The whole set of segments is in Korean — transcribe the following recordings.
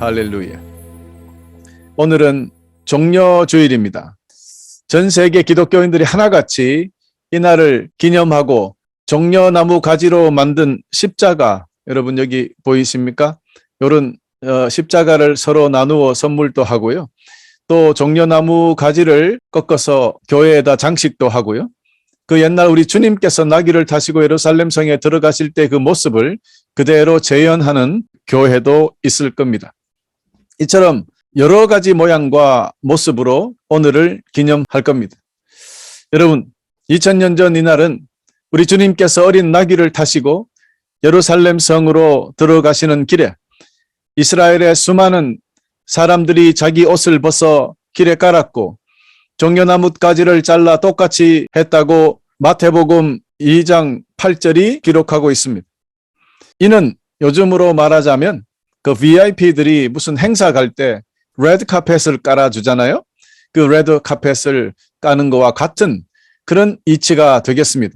할렐루야. 오늘은 종려주일입니다. 전 세계 기독교인들이 하나같이 이날을 기념하고 종려나무 가지로 만든 십자가, 여러분 여기 보이십니까? 이런 십자가를 서로 나누어 선물도 하고요. 또 종려나무 가지를 꺾어서 교회에다 장식도 하고요. 그 옛날 우리 주님께서 나귀를 타시고 예루살렘 성에 들어가실 때 그 모습을 그대로 재현하는 교회도 있을 겁니다. 이처럼 여러 가지 모양과 모습으로 오늘을 기념할 겁니다. 여러분, 2000년 전 이날은 우리 주님께서 어린 나귀를 타시고 예루살렘 성으로 들어가시는 길에 이스라엘의 수많은 사람들이 자기 옷을 벗어 길에 깔았고 종려나무 가지를 잘라 똑같이 했다고 마태복음 2장 8절이 기록하고 있습니다. 이는 요즘으로 말하자면 그 VIP들이 무슨 행사 갈 때 레드 카펫을 깔아주잖아요. 그 레드 카펫을 까는 거와 같은 그런 이치가 되겠습니다.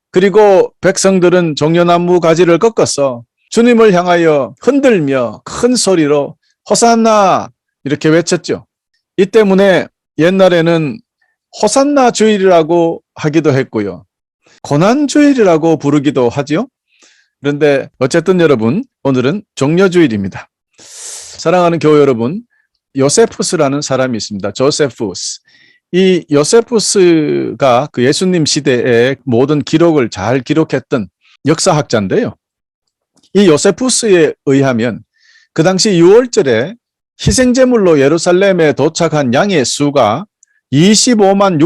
그리고 백성들은 종려나무 가지를 꺾어서 주님을 향하여 흔들며 큰 소리로 호산나 이렇게 외쳤죠. 이 때문에 옛날에는 호산나 주일이라고 하기도 했고요. 고난주일이라고 부르기도 하지요. 그런데 어쨌든 여러분, 오늘은 종려주일입니다. 사랑하는 교회 여러분, 요세푸스라는 사람이 있습니다. 조세푸스. 이 요세푸스가 그 예수님 시대의 모든 기록을 잘 기록했던 역사학자인데요. 이 요세푸스에 의하면 그 당시 6월절에 희생제물로 예루살렘에 도착한 양의 수가 25만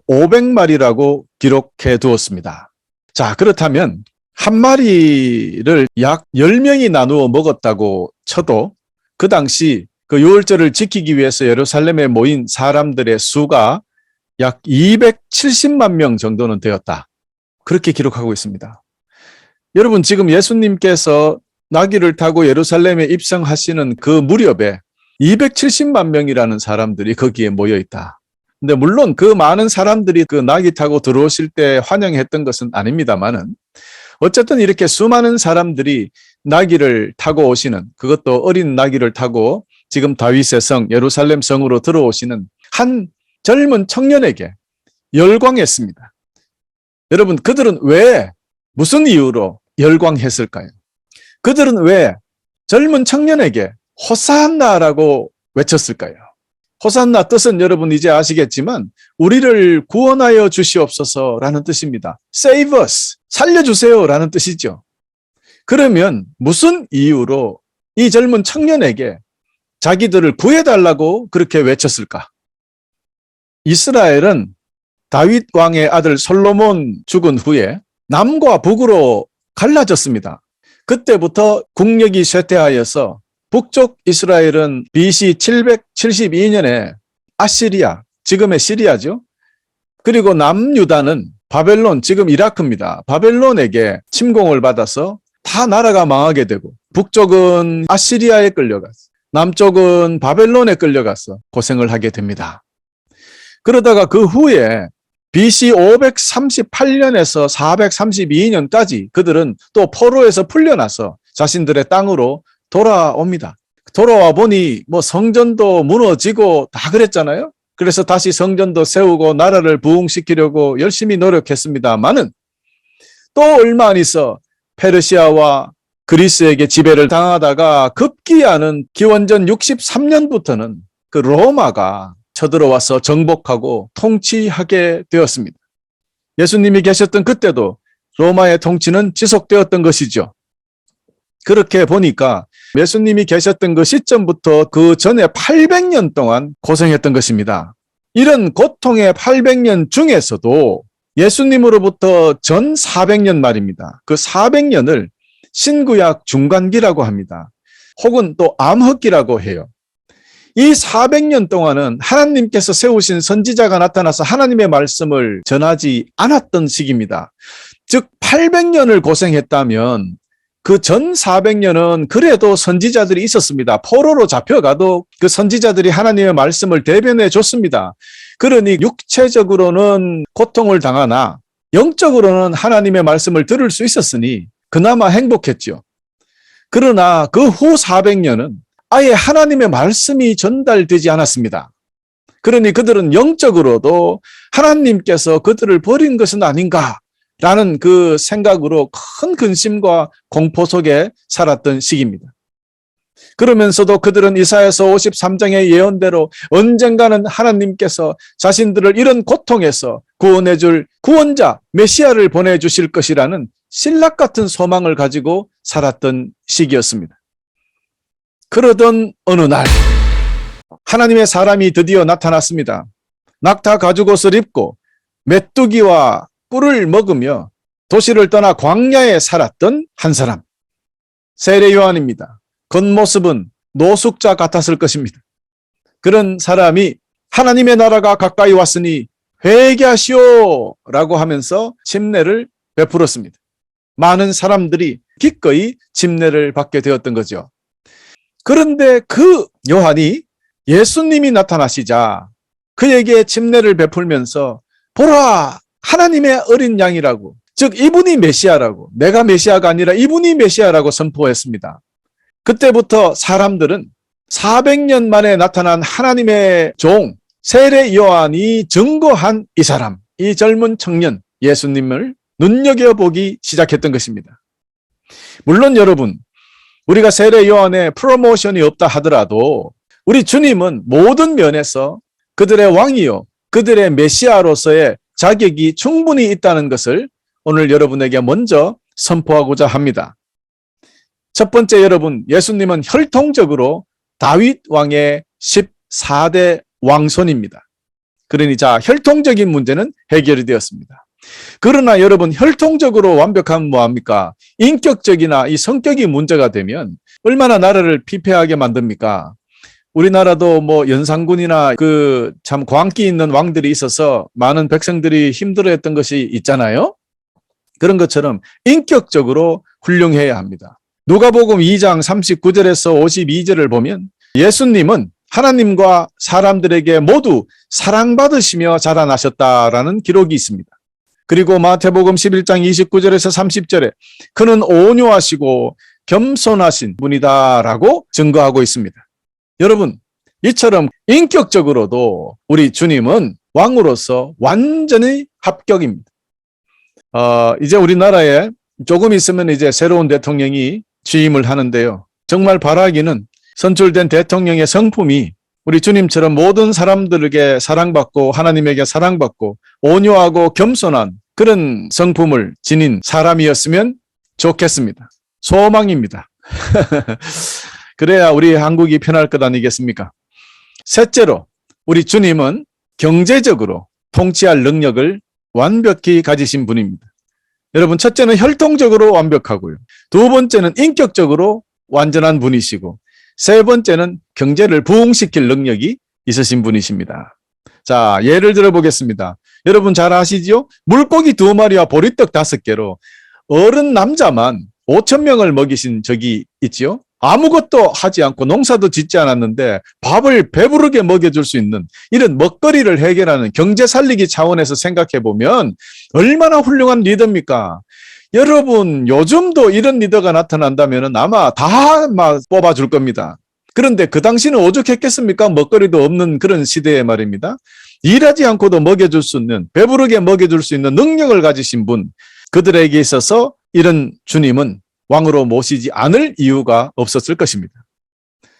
6,500마리라고 기록해 두었습니다. 자, 그렇다면 한 마리를 약 10명이 나누어 먹었다고 쳐도 그 당시 그 6월절을 지키기 위해서 예루살렘에 모인 사람들의 수가 약 270만 명 정도는 되었다. 그렇게 기록하고 있습니다. 여러분, 지금 예수님께서 나귀를 타고 예루살렘에 입성하시는 그 무렵에 270만 명이라는 사람들이 거기에 모여 있다. 근데 물론 그 많은 사람들이 그 나귀 타고 들어오실 때 환영했던 것은 아닙니다만은 어쨌든 이렇게 수많은 사람들이 나귀를 타고 오시는, 그것도 어린 나귀를 타고 지금 다윗의 성 예루살렘 성으로 들어오시는 한 젊은 청년에게 열광했습니다. 여러분, 그들은 왜, 무슨 이유로 열광했을까요? 그들은 왜 젊은 청년에게 호산나라고 외쳤을까요? 호산나 뜻은 여러분 이제 아시겠지만 우리를 구원하여 주시옵소서라는 뜻입니다. Save us, 살려주세요라는 뜻이죠. 그러면 무슨 이유로 이 젊은 청년에게 자기들을 구해달라고 그렇게 외쳤을까? 이스라엘은 다윗 왕의 아들 솔로몬 죽은 후에 남과 북으로 갈라졌습니다. 그때부터 국력이 쇠퇴하여서 북쪽 이스라엘은 BC 772년에 아시리아, 지금의 시리아죠. 그리고 남유다는 바벨론, 지금 이라크입니다. 바벨론에게 침공을 받아서 다 나라가 망하게 되고 북쪽은 아시리아에 끌려가서 남쪽은 바벨론에 끌려가서 고생을 하게 됩니다. 그러다가 그 후에 BC 538년에서 432년까지 그들은 또 포로에서 풀려나서 자신들의 땅으로 돌아옵니다. 돌아와 보니 뭐 성전도 무너지고 다 그랬잖아요. 그래서 다시 성전도 세우고 나라를 부흥시키려고 열심히 노력했습니다만은 또 얼마 안 있어 페르시아와 그리스에게 지배를 당하다가 급기야는 기원전 63년부터는 그 로마가 쳐들어와서 정복하고 통치하게 되었습니다. 예수님이 계셨던 그때도 로마의 통치는 지속되었던 것이죠. 그렇게 보니까 예수님이 계셨던 그 시점부터 그 전에 800년 동안 고생했던 것입니다. 이런 고통의 800년 중에서도 예수님으로부터 전 400년 말입니다. 그 400년을 신구약 중간기라고 합니다. 혹은 또 암흑기라고 해요. 이 400년 동안은 하나님께서 세우신 선지자가 나타나서 하나님의 말씀을 전하지 않았던 시기입니다. 즉 800년을 고생했다면 그 전 400년은 그래도 선지자들이 있었습니다. 포로로 잡혀가도 그 선지자들이 하나님의 말씀을 대변해 줬습니다. 그러니 육체적으로는 고통을 당하나 영적으로는 하나님의 말씀을 들을 수 있었으니 그나마 행복했죠. 그러나 그 후 400년은 아예 하나님의 말씀이 전달되지 않았습니다. 그러니 그들은 영적으로도 하나님께서 그들을 버린 것은 아닌가라는 그 생각으로 큰 근심과 공포 속에 살았던 시기입니다. 그러면서도 그들은 이사야서 53장의 예언대로 언젠가는 하나님께서 자신들을 이런 고통에서 구원해 줄 구원자 메시아를 보내주실 것이라는 신락 같은 소망을 가지고 살았던 시기였습니다. 그러던 어느 날 하나님의 사람이 드디어 나타났습니다. 낙타 가죽옷을 입고 메뚜기와 꿀을 먹으며 도시를 떠나 광야에 살았던 한 사람, 세례 요한입니다. 겉모습은 노숙자 같았을 것입니다. 그런 사람이 하나님의 나라가 가까이 왔으니 회개하시오 라고 하면서 침례를 베풀었습니다. 많은 사람들이 기꺼이 침례를 받게 되었던 거죠. 그런데 그 요한이 예수님이 나타나시자 그에게 침례를 베풀면서 보라, 하나님의 어린 양이라고, 즉 이분이 메시아라고, 내가 메시아가 아니라 이분이 메시아라고 선포했습니다. 그때부터 사람들은 400년 만에 나타난 하나님의 종 세례 요한이 증거한 이 사람, 이 젊은 청년 예수님을 눈여겨보기 시작했던 것입니다. 물론 여러분, 우리가 세례 요한의 프로모션이 없다 하더라도 우리 주님은 모든 면에서 그들의 왕이요, 그들의 메시아로서의 자격이 충분히 있다는 것을 오늘 여러분에게 먼저 선포하고자 합니다. 첫 번째, 여러분, 예수님은 혈통적으로 다윗 왕의 14대 왕손입니다. 그러니 혈통적인 문제는 해결이 되었습니다. 그러나 여러분, 혈통적으로 완벽하면 뭐합니까? 인격적이나 이 성격이 문제가 되면 얼마나 나라를 피폐하게 만듭니까? 우리나라도 뭐 연산군이나 그 참 광기 있는 왕들이 있어서 많은 백성들이 힘들어했던 것이 있잖아요. 그런 것처럼 인격적으로 훌륭해야 합니다. 누가복음 2장 39절에서 52절을 보면 예수님은 하나님과 사람들에게 모두 사랑받으시며 자라나셨다라는 기록이 있습니다. 그리고 마태복음 11장 29절에서 30절에 그는 온유하시고 겸손하신 분이다라고 증거하고 있습니다. 여러분, 이처럼 인격적으로도 우리 주님은 왕으로서 완전히 합격입니다. 이제 우리나라에 조금 있으면 이제 새로운 대통령이 취임을 하는데요. 정말 바라기는 선출된 대통령의 성품이 우리 주님처럼 모든 사람들에게 사랑받고 하나님에게 사랑받고 온유하고 겸손한 그런 성품을 지닌 사람이었으면 좋겠습니다. 소망입니다. 그래야 우리 한국이 편할 것 아니겠습니까? 셋째로, 우리 주님은 경제적으로 통치할 능력을 완벽히 가지신 분입니다. 여러분, 첫째는 혈통적으로 완벽하고요. 두 번째는 인격적으로 완전한 분이시고, 세 번째는 경제를 부흥시킬 능력이 있으신 분이십니다. 자, 예를 들어 보겠습니다. 여러분 잘 아시죠? 물고기 2마리와 보리떡 5개로 어른 남자만 5,000명을 먹이신 적이 있지요. 아무것도 하지 않고 농사도 짓지 않았는데 밥을 배부르게 먹여줄 수 있는 이런 먹거리를 해결하는 경제 살리기 차원에서 생각해 보면 얼마나 훌륭한 리더입니까? 여러분, 요즘도 이런 리더가 나타난다면 아마 다 뽑아줄 겁니다. 그런데 그 당시는 오죽했겠습니까? 먹거리도 없는 그런 시대에 말입니다. 일하지 않고도 먹여줄 수 있는, 배부르게 먹여줄 수 있는 능력을 가지신 분, 그들에게 있어서 이런 주님은 왕으로 모시지 않을 이유가 없었을 것입니다.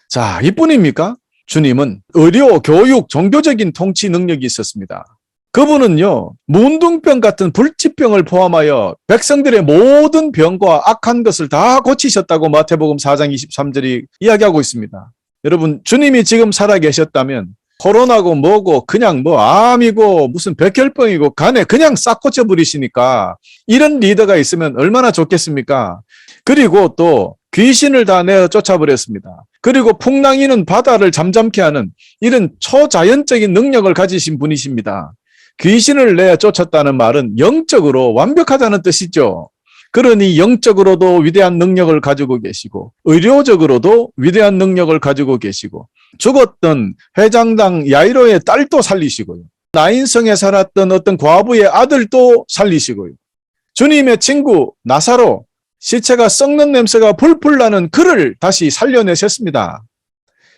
자, 이뿐입니까? 주님은 의료, 교육, 종교적인 통치 능력이 있었습니다. 그분은요, 문둥병 같은 불치병을 포함하여 백성들의 모든 병과 악한 것을 다 고치셨다고 마태복음 4장 23절이 이야기하고 있습니다. 여러분, 주님이 지금 살아 계셨다면 코로나고 뭐고 그냥 뭐 암이고 무슨 백혈병이고 간에 그냥 싹 고쳐버리시니까 이런 리더가 있으면 얼마나 좋겠습니까? 그리고 또 귀신을 다 내어 쫓아버렸습니다. 그리고 풍랑이는 바다를 잠잠케 하는 이런 초자연적인 능력을 가지신 분이십니다. 귀신을 내어 쫓았다는 말은 영적으로 완벽하다는 뜻이죠. 그러니 영적으로도 위대한 능력을 가지고 계시고 의료적으로도 위대한 능력을 가지고 계시고 죽었던 회장당 야이로의 딸도 살리시고요. 나인성에 살았던 어떤 과부의 아들도 살리시고요. 주님의 친구 나사로, 시체가 썩는 냄새가 풀풀 나는 그를 다시 살려내셨습니다.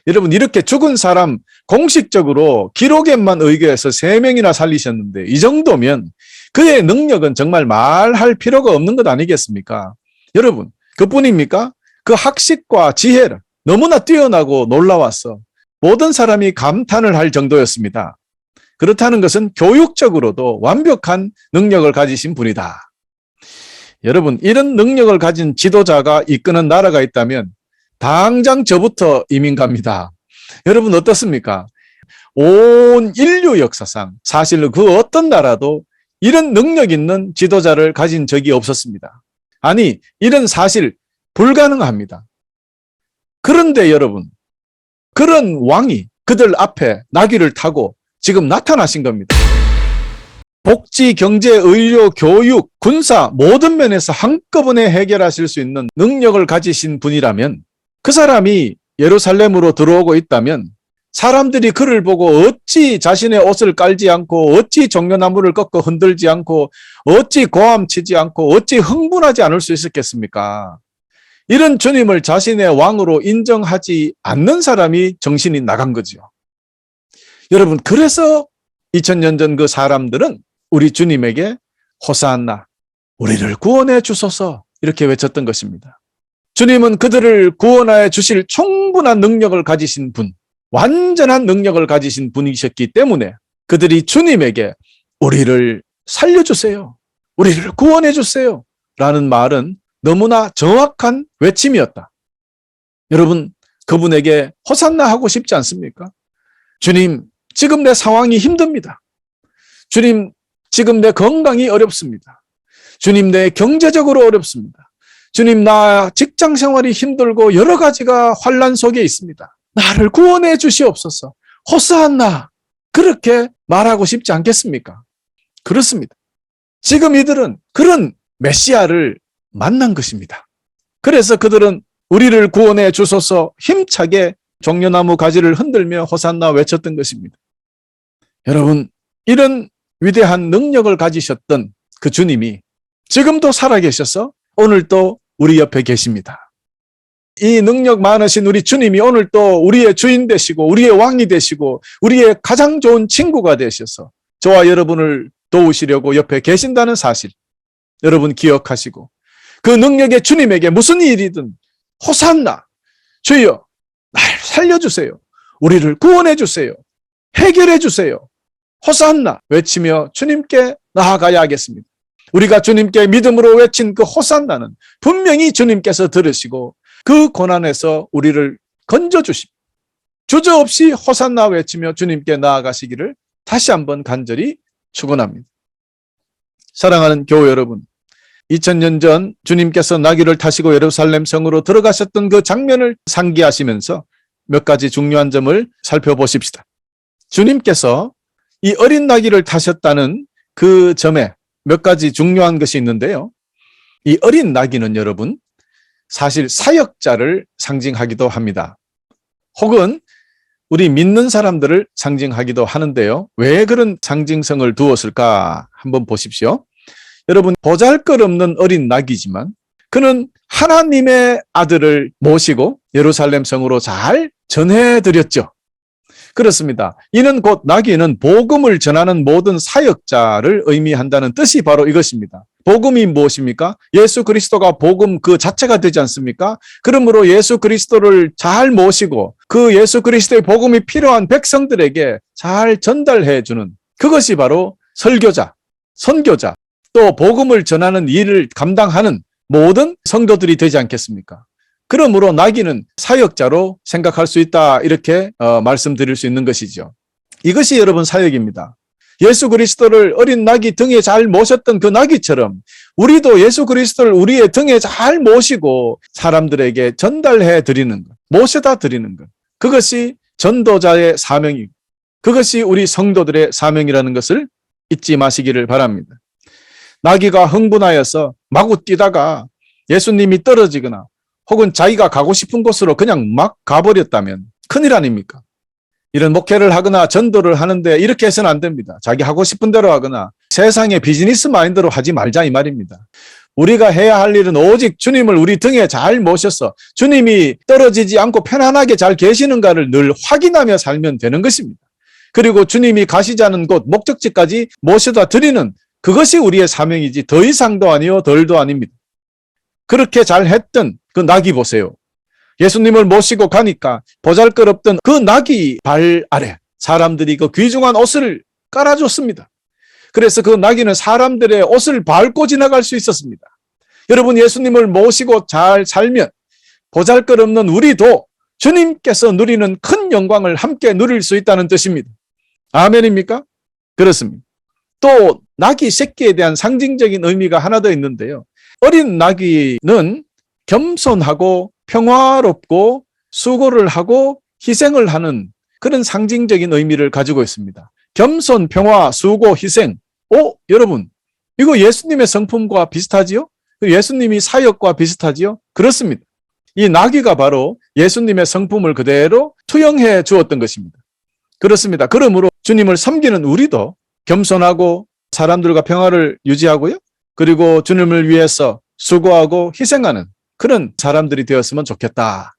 여러분, 이렇게 죽은 사람 공식적으로 기록에만 의거해서 3명이나 살리셨는데 이 정도면 그의 능력은 정말 말할 필요가 없는 것 아니겠습니까? 여러분, 그뿐입니까? 그 학식과 지혜를 너무나 뛰어나고 놀라웠어. 모든 사람이 감탄을 할 정도였습니다. 그렇다는 것은 교육적으로도 완벽한 능력을 가지신 분이다. 여러분, 이런 능력을 가진 지도자가 이끄는 나라가 있다면 당장 저부터 이민 갑니다. 여러분 어떻습니까? 온 인류 역사상 사실 그 어떤 나라도 이런 능력 있는 지도자를 가진 적이 없었습니다. 아니, 이런 사실 불가능합니다. 그런데 여러분, 그런 왕이 그들 앞에 나귀를 타고 지금 나타나신 겁니다. 복지, 경제, 의료, 교육, 군사 모든 면에서 한꺼번에 해결하실 수 있는 능력을 가지신 분이라면 그 사람이 예루살렘으로 들어오고 있다면 사람들이 그를 보고 어찌 자신의 옷을 깔지 않고 어찌 종려나무를 꺾어 흔들지 않고 어찌 고함치지 않고 어찌 흥분하지 않을 수 있었겠습니까? 이런 주님을 자신의 왕으로 인정하지 않는 사람이 정신이 나간 거죠. 여러분, 그래서 2000년 전 그 사람들은 우리 주님에게 호산나, 우리를 구원해 주소서 이렇게 외쳤던 것입니다. 주님은 그들을 구원하여 주실 충분한 능력을 가지신 분, 완전한 능력을 가지신 분이셨기 때문에 그들이 주님에게 우리를 살려주세요, 우리를 구원해 주세요 라는 말은 너무나 정확한 외침이었다. 여러분, 그분에게 호산나 하고 싶지 않습니까? 주님, 지금 내 상황이 힘듭니다. 주님, 지금 내 건강이 어렵습니다. 주님, 내 경제적으로 어렵습니다. 주님, 나 직장 생활이 힘들고 여러 가지가 환난 속에 있습니다. 나를 구원해 주시옵소서. 호산나. 그렇게 말하고 싶지 않겠습니까? 그렇습니다. 지금 이들은 그런 메시아를 만난 것입니다. 그래서 그들은 우리를 구원해 주소서 힘차게 종려나무 가지를 흔들며 호산나 외쳤던 것입니다. 여러분, 이런 위대한 능력을 가지셨던 그 주님이 지금도 살아계셔서 오늘도 우리 옆에 계십니다. 이 능력 많으신 우리 주님이 오늘도 우리의 주인 되시고 우리의 왕이 되시고 우리의 가장 좋은 친구가 되셔서 저와 여러분을 도우시려고 옆에 계신다는 사실 여러분 기억하시고 그 능력의 주님에게 무슨 일이든 호산나, 주여 날 살려주세요, 우리를 구원해 주세요, 해결해 주세요, 호산나 외치며 주님께 나아가야 하겠습니다. 우리가 주님께 믿음으로 외친 그 호산나는 분명히 주님께서 들으시고 그 고난에서 우리를 건져주십니다. 주저없이 호산나 외치며 주님께 나아가시기를 다시 한번 간절히 축원합니다. 사랑하는 교회 여러분, 2000년 전 주님께서 나귀를 타시고 예루살렘 성으로 들어가셨던 그 장면을 상기하시면서 몇 가지 중요한 점을 살펴보십시다. 주님께서 이 어린 나귀를 타셨다는 그 점에 몇 가지 중요한 것이 있는데요. 이 어린 나귀는 여러분 사실 사역자를 상징하기도 합니다. 혹은 우리 믿는 사람들을 상징하기도 하는데요. 왜 그런 상징성을 두었을까 한번 보십시오. 여러분, 보잘것없는 어린 나귀지만 그는 하나님의 아들을 모시고 예루살렘 성으로 잘 전해드렸죠. 그렇습니다. 이는 곧 나귀는 복음을 전하는 모든 사역자를 의미한다는 뜻이 바로 이것입니다. 복음이 무엇입니까? 예수 그리스도가 복음 그 자체가 되지 않습니까? 그러므로 예수 그리스도를 잘 모시고 그 예수 그리스도의 복음이 필요한 백성들에게 잘 전달해 주는 그것이 바로 설교자, 선교자, 또 복음을 전하는 일을 감당하는 모든 성도들이 되지 않겠습니까? 그러므로 나귀는 사역자로 생각할 수 있다, 이렇게 말씀드릴 수 있는 것이죠. 이것이 여러분 사역입니다. 예수 그리스도를 어린 나귀 등에 잘 모셨던 그 나귀처럼 우리도 예수 그리스도를 우리의 등에 잘 모시고 사람들에게 전달해 드리는 것, 모셔다 드리는 것, 그것이 전도자의 사명이고 그것이 우리 성도들의 사명이라는 것을 잊지 마시기를 바랍니다. 나귀가 흥분하여서 마구 뛰다가 예수님이 떨어지거나 혹은 자기가 가고 싶은 곳으로 그냥 막 가버렸다면 큰일 아닙니까? 이런 목회를 하거나 전도를 하는데 이렇게 해서는 안 됩니다. 자기 하고 싶은 대로 하거나 세상의 비즈니스 마인드로 하지 말자 이 말입니다. 우리가 해야 할 일은 오직 주님을 우리 등에 잘 모셔서 주님이 떨어지지 않고 편안하게 잘 계시는가를 늘 확인하며 살면 되는 것입니다. 그리고 주님이 가시자는 곳 목적지까지 모셔다 드리는 그것이 우리의 사명이지 더 이상도 아니요 덜도 아닙니다. 그렇게 잘 했던 그 나귀 보세요. 예수님을 모시고 가니까 보잘것없던 그 나귀 발 아래 사람들이 그 귀중한 옷을 깔아줬습니다. 그래서 그 나귀는 사람들의 옷을 밟고 지나갈 수 있었습니다. 여러분, 예수님을 모시고 잘 살면 보잘것없는 우리도 주님께서 누리는 큰 영광을 함께 누릴 수 있다는 뜻입니다. 아멘입니까? 그렇습니다. 또 나귀 새끼에 대한 상징적인 의미가 하나 더 있는데요. 어린 나귀는 겸손하고 평화롭고 수고를 하고 희생을 하는 그런 상징적인 의미를 가지고 있습니다. 겸손, 평화, 수고, 희생. 여러분, 이거 예수님의 성품과 비슷하지요? 예수님이 사역과 비슷하지요? 그렇습니다. 이 나귀가 바로 예수님의 성품을 그대로 투영해 주었던 것입니다. 그렇습니다. 그러므로 주님을 섬기는 우리도 겸손하고 사람들과 평화를 유지하고요. 그리고 주님을 위해서 수고하고 희생하는 그런 사람들이 되었으면 좋겠다.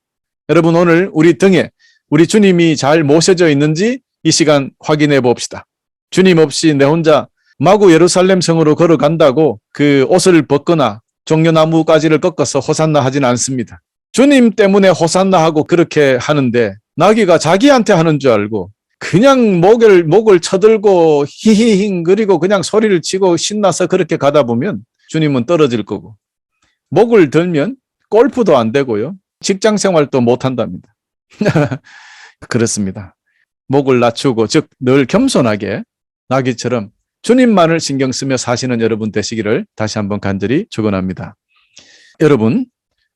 여러분, 오늘 우리 등에 우리 주님이 잘 모셔져 있는지 이 시간 확인해 봅시다. 주님 없이 내 혼자 마구 예루살렘 성으로 걸어간다고 그 옷을 벗거나 종려나무 가지를 꺾어서 호산나 하진 않습니다. 주님 때문에 호산나 하고 그렇게 하는데 나귀가 자기한테 하는 줄 알고 그냥 목을 쳐들고 히히힝 그리고 그냥 소리를 치고 신나서 그렇게 가다 보면 주님은 떨어질 거고, 목을 들면 골프도 안 되고요. 직장 생활도 못 한답니다. 그렇습니다. 목을 낮추고 즉 늘 겸손하게 나귀처럼 주님만을 신경 쓰며 사시는 여러분 되시기를 다시 한번 간절히 축원합니다. 여러분,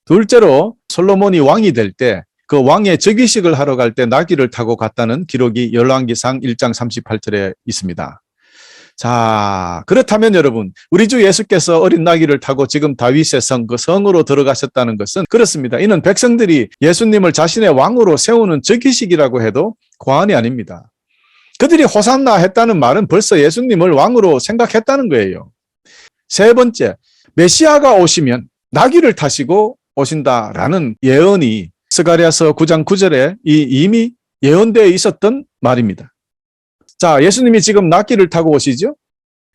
둘째로 솔로몬이 왕이 될 때 그 왕의 즉위식을 하러 갈 때 나귀를 타고 갔다는 기록이 열왕기상 1장 38절에 있습니다. 자, 그렇다면 여러분, 우리 주 예수께서 어린 나귀를 타고 지금 다윗의 성, 그 성으로 들어가셨다는 것은 그렇습니다. 이는 백성들이 예수님을 자신의 왕으로 세우는 즉위식이라고 해도 과언이 아닙니다. 그들이 호산나 했다는 말은 벌써 예수님을 왕으로 생각했다는 거예요. 세 번째, 메시아가 오시면 나귀를 타시고 오신다라는 예언이 스가랴서 9장 9절에 이미 예언되어 있었던 말입니다. 자, 예수님이 지금 나귀를 타고 오시죠?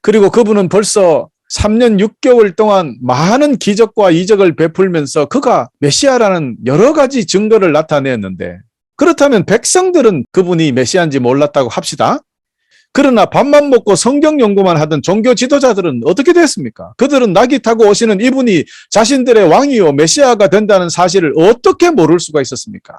그리고 그분은 벌써 3년 6개월 동안 많은 기적과 이적을 베풀면서 그가 메시아라는 여러 가지 증거를 나타냈는데, 그렇다면 백성들은 그분이 메시아인지 몰랐다고 합시다. 그러나 밥만 먹고 성경 연구만 하던 종교 지도자들은 어떻게 됐습니까? 그들은 나귀 타고 오시는 이분이 자신들의 왕이요 메시아가 된다는 사실을 어떻게 모를 수가 있었습니까?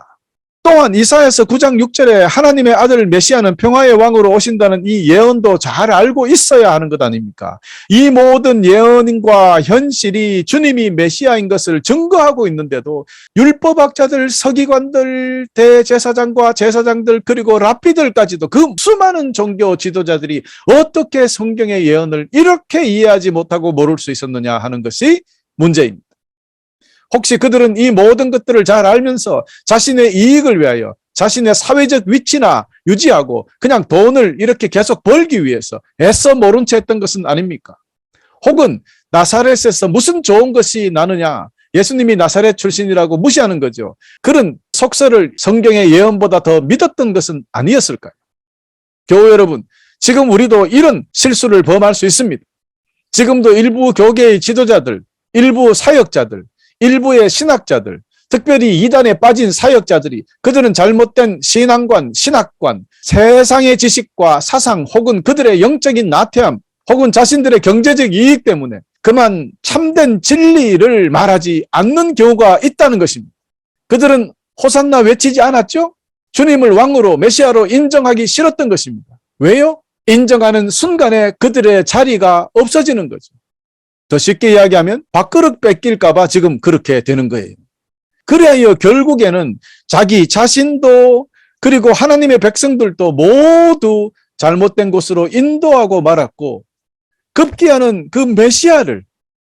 또한 이사야서 9장 6절에 하나님의 아들 메시아는 평화의 왕으로 오신다는 이 예언도 잘 알고 있어야 하는 것 아닙니까? 이 모든 예언과 현실이 주님이 메시아인 것을 증거하고 있는데도 율법학자들, 서기관들, 대제사장과 제사장들 그리고 랍비들까지도 그 수많은 종교 지도자들이 어떻게 성경의 예언을 이렇게 이해하지 못하고 모를 수 있었느냐 하는 것이 문제입니다. 혹시 그들은 이 모든 것들을 잘 알면서 자신의 이익을 위하여 자신의 사회적 위치나 유지하고 그냥 돈을 이렇게 계속 벌기 위해서 애써 모른 채 했던 것은 아닙니까? 혹은 나사렛에서 무슨 좋은 것이 나느냐, 예수님이 나사렛 출신이라고 무시하는 거죠. 그런 속설을 성경의 예언보다 더 믿었던 것은 아니었을까요? 교우 여러분, 지금 우리도 이런 실수를 범할 수 있습니다. 지금도 일부 교계의 지도자들, 일부 사역자들, 일부의 신학자들, 특별히 이단에 빠진 사역자들이 그들은 잘못된 신앙관, 신학관, 세상의 지식과 사상 혹은 그들의 영적인 나태함 혹은 자신들의 경제적 이익 때문에 그만 참된 진리를 말하지 않는 경우가 있다는 것입니다. 그들은 호산나 외치지 않았죠? 주님을 왕으로 메시아로 인정하기 싫었던 것입니다. 왜요? 인정하는 순간에 그들의 자리가 없어지는 거죠. 더 쉽게 이야기하면 밥그릇 뺏길까 봐 지금 그렇게 되는 거예요. 그래야 결국에는 자기 자신도 그리고 하나님의 백성들도 모두 잘못된 곳으로 인도하고 말았고 급기야는 그 메시아를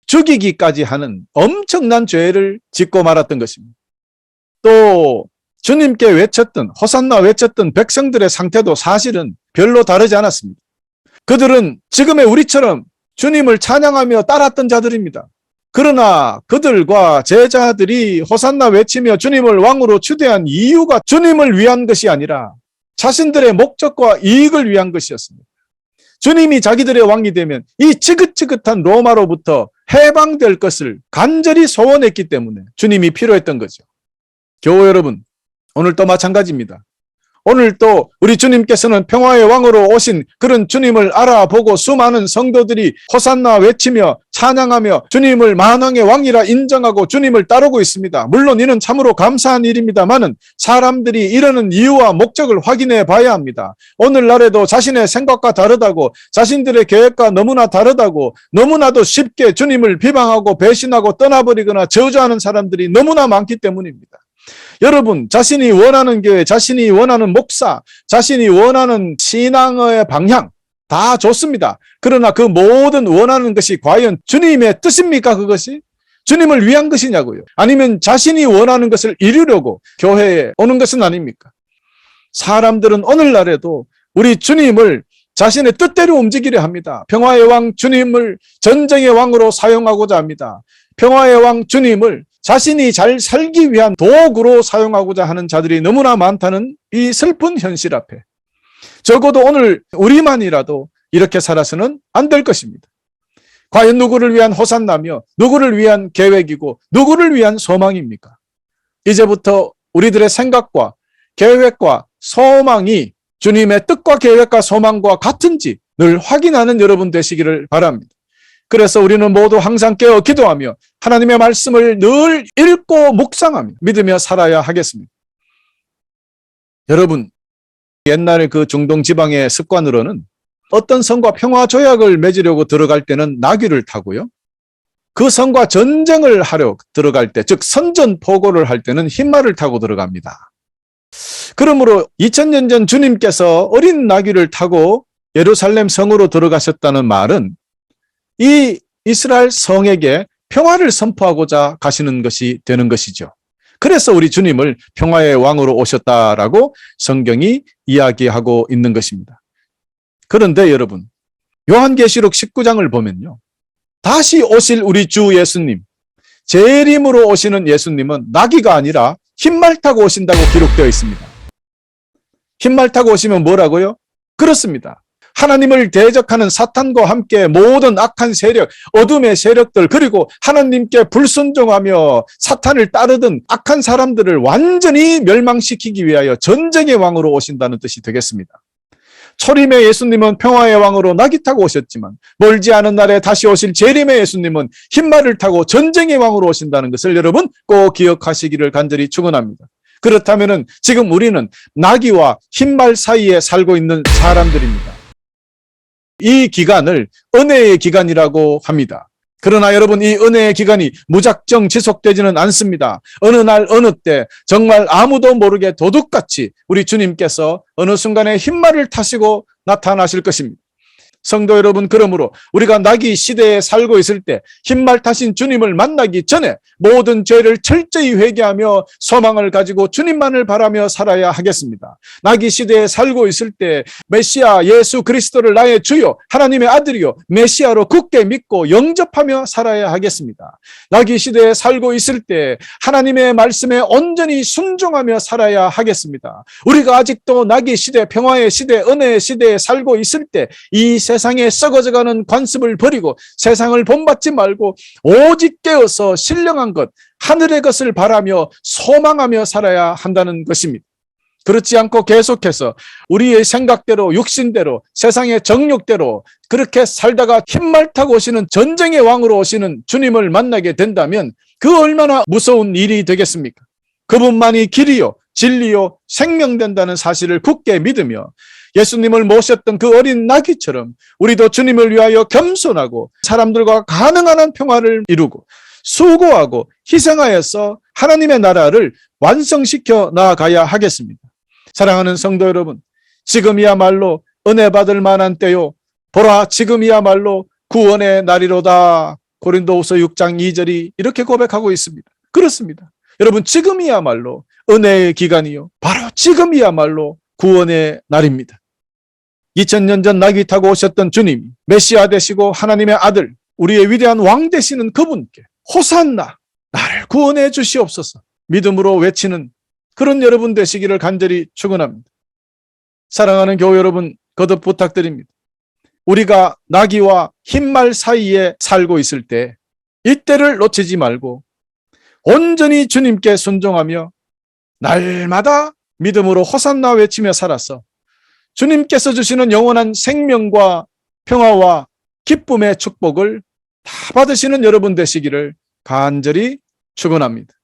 죽이기까지 하는 엄청난 죄를 짓고 말았던 것입니다. 또 주님께 외쳤던 호산나 외쳤던 백성들의 상태도 사실은 별로 다르지 않았습니다. 그들은 지금의 우리처럼 주님을 찬양하며 따랐던 자들입니다. 그러나 그들과 제자들이 호산나 외치며 주님을 왕으로 추대한 이유가 주님을 위한 것이 아니라 자신들의 목적과 이익을 위한 것이었습니다. 주님이 자기들의 왕이 되면 이 지긋지긋한 로마로부터 해방될 것을 간절히 소원했기 때문에 주님이 필요했던 거죠. 교우 여러분, 오늘도 마찬가지입니다. 오늘 또 우리 주님께서는 평화의 왕으로 오신 그런 주님을 알아보고 수많은 성도들이 호산나 외치며 찬양하며 주님을 만왕의 왕이라 인정하고 주님을 따르고 있습니다. 물론 이는 참으로 감사한 일입니다만은 사람들이 이러는 이유와 목적을 확인해 봐야 합니다. 오늘날에도 자신의 생각과 다르다고, 자신들의 계획과 너무나 다르다고, 너무나도 쉽게 주님을 비방하고 배신하고 떠나버리거나 저주하는 사람들이 너무나 많기 때문입니다. 여러분, 자신이 원하는 교회, 자신이 원하는 목사, 자신이 원하는 신앙의 방향 다 좋습니다. 그러나 그 모든 원하는 것이 과연 주님의 뜻입니까? 그것이? 주님을 위한 것이냐고요? 아니면 자신이 원하는 것을 이루려고 교회에 오는 것은 아닙니까? 사람들은 오늘날에도 우리 주님을 자신의 뜻대로 움직이려 합니다. 평화의 왕 주님을 전쟁의 왕으로 사용하고자 합니다. 평화의 왕 주님을 자신이 잘 살기 위한 도구로 사용하고자 하는 자들이 너무나 많다는 이 슬픈 현실 앞에 적어도 오늘 우리만이라도 이렇게 살아서는 안 될 것입니다. 과연 누구를 위한 호산나며 누구를 위한 계획이고 누구를 위한 소망입니까? 이제부터 우리들의 생각과 계획과 소망이 주님의 뜻과 계획과 소망과 같은지 늘 확인하는 여러분 되시기를 바랍니다. 그래서 우리는 모두 항상 깨어 기도하며 하나님의 말씀을 늘 읽고 묵상하며 믿으며 살아야 하겠습니다. 여러분, 옛날 그 중동 지방의 습관으로는 어떤 성과 평화 조약을 맺으려고 들어갈 때는 나귀를 타고요. 그 성과 전쟁을 하려 들어갈 때, 즉 선전포고를 할 때는 흰말을 타고 들어갑니다. 그러므로 2000년 전 주님께서 어린 나귀를 타고 예루살렘 성으로 들어가셨다는 말은 이 이스라엘 성에게 평화를 선포하고자 가시는 것이 되는 것이죠. 그래서 우리 주님을 평화의 왕으로 오셨다라고 성경이 이야기하고 있는 것입니다. 그런데 여러분, 요한계시록 19장을 보면요, 다시 오실 우리 주 예수님, 재림으로 오시는 예수님은 나귀가 아니라 흰말 타고 오신다고 기록되어 있습니다. 흰말 타고 오시면 뭐라고요? 그렇습니다. 하나님을 대적하는 사탄과 함께 모든 악한 세력, 어둠의 세력들, 그리고 하나님께 불순종하며 사탄을 따르던 악한 사람들을 완전히 멸망시키기 위하여 전쟁의 왕으로 오신다는 뜻이 되겠습니다. 초림의 예수님은 평화의 왕으로 나귀 타고 오셨지만 멀지 않은 날에 다시 오실 재림의 예수님은 흰말을 타고 전쟁의 왕으로 오신다는 것을 여러분 꼭 기억하시기를 간절히 축원합니다. 그렇다면 지금 우리는 나귀와 흰말 사이에 살고 있는 사람들입니다. 이 기간을 은혜의 기간이라고 합니다. 그러나 여러분, 이 은혜의 기간이 무작정 지속되지는 않습니다. 어느 날 어느 때 정말 아무도 모르게 도둑같이 우리 주님께서 어느 순간에 흰말을 타시고 나타나실 것입니다. 성도 여러분, 그러므로 우리가 나귀 시대에 살고 있을 때 흰말 타신 주님을 만나기 전에 모든 죄를 철저히 회개하며 소망을 가지고 주님만을 바라며 살아야 하겠습니다. 나귀 시대에 살고 있을 때 메시아 예수 그리스도를 나의 주요 하나님의 아들이요 메시아로 굳게 믿고 영접하며 살아야 하겠습니다. 나귀 시대에 살고 있을 때 하나님의 말씀에 온전히 순종하며 살아야 하겠습니다. 우리가 아직도 나귀 시대, 평화의 시대, 은혜의 시대에 살고 있을 때 이 세상에 썩어져가는 관습을 버리고 세상을 본받지 말고 오직 깨어서 신령한 것, 하늘의 것을 바라며 소망하며 살아야 한다는 것입니다. 그렇지 않고 계속해서 우리의 생각대로, 육신대로, 세상의 정욕대로 그렇게 살다가 흰말 타고 오시는 전쟁의 왕으로 오시는 주님을 만나게 된다면 그 얼마나 무서운 일이 되겠습니까? 그분만이 길이요 진리요 생명된다는 사실을 굳게 믿으며 예수님을 모셨던 그 어린 나귀처럼 우리도 주님을 위하여 겸손하고 사람들과 가능한 한 평화를 이루고 수고하고 희생하여서 하나님의 나라를 완성시켜 나아가야 하겠습니다. 사랑하는 성도 여러분, 지금이야말로 은혜 받을 만한 때요, 보라 지금이야말로 구원의 날이로다. 고린도후서 6장 2절이 이렇게 고백하고 있습니다. 그렇습니다. 여러분, 지금이야말로 은혜의 기간이요, 바로 지금이야말로 구원의 날입니다. 2000년 전 나귀 타고 오셨던 주님이 메시아 되시고 하나님의 아들, 우리의 위대한 왕 되시는 그분께 호산나, 나를 구원해 주시옵소서 믿음으로 외치는 그런 여러분 되시기를 간절히 축원합니다. 사랑하는 교회 여러분, 거듭 부탁드립니다. 우리가 나귀와 흰말 사이에 살고 있을 때 이때를 놓치지 말고 온전히 주님께 순종하며 날마다 믿음으로 호산나 외치며 살아서 주님께서 주시는 영원한 생명과 평화와 기쁨의 축복을 다 받으시는 여러분 되시기를 간절히 축원합니다.